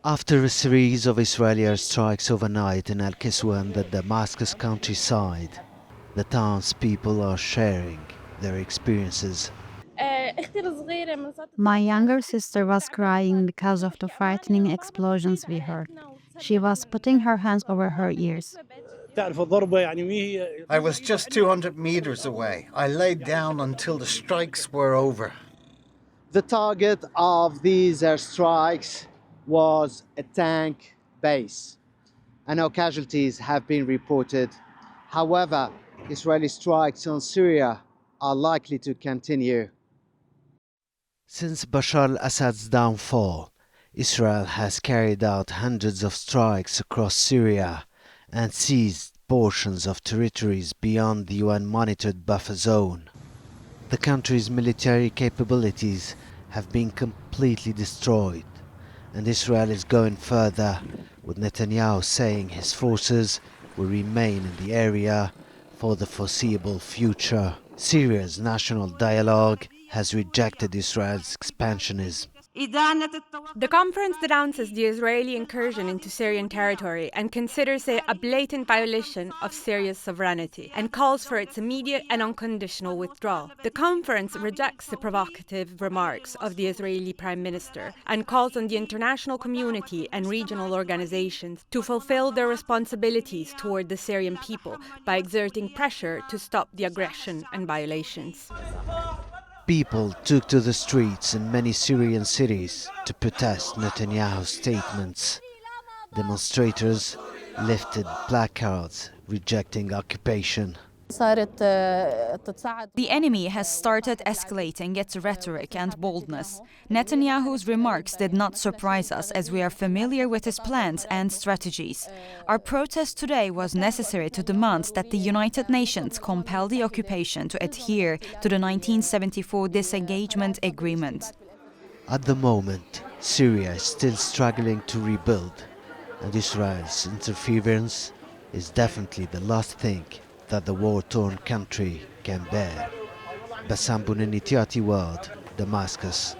After a series of Israeli airstrikes overnight in Kiswah and the Damascus countryside, the townspeople are sharing their experiences. My younger sister was crying because of the frightening explosions we heard. She was putting her hands over her ears. I was just 200 meters away. I laid down until the strikes were over. The target of these airstrikes was a tank base, and no casualties have been reported. However, Israeli strikes on Syria are likely to continue. Since Bashar al-Assad's downfall, Israel has carried out hundreds of strikes across Syria and seized portions of territories beyond the UN-monitored buffer zone. The country's military capabilities have been completely destroyed, and Israel is going further, with Netanyahu saying his forces will remain in the area for the foreseeable future. Syria's national dialogue has rejected Israel's expansionism. The conference denounces the Israeli incursion into Syrian territory and considers it a blatant violation of Syria's sovereignty and calls for its immediate and unconditional withdrawal. The conference rejects the provocative remarks of the Israeli Prime Minister and calls on the international community and regional organizations to fulfill their responsibilities toward the Syrian people by exerting pressure to stop the aggression and violations. People took to the streets in many Syrian cities to protest Netanyahu's statements. Demonstrators lifted placards rejecting occupation. The enemy has started escalating its rhetoric and boldness. Netanyahu's remarks did not surprise us, as we are familiar with his plans and strategies. Our protest today was necessary to demand that the United Nations compel the occupation to adhere to the 1974 disengagement agreement. At the moment, Syria is still struggling to rebuild, and Israel's interference is definitely the last thing that the war-torn country can bear. Bassam Bounenni, TRT World, Damascus.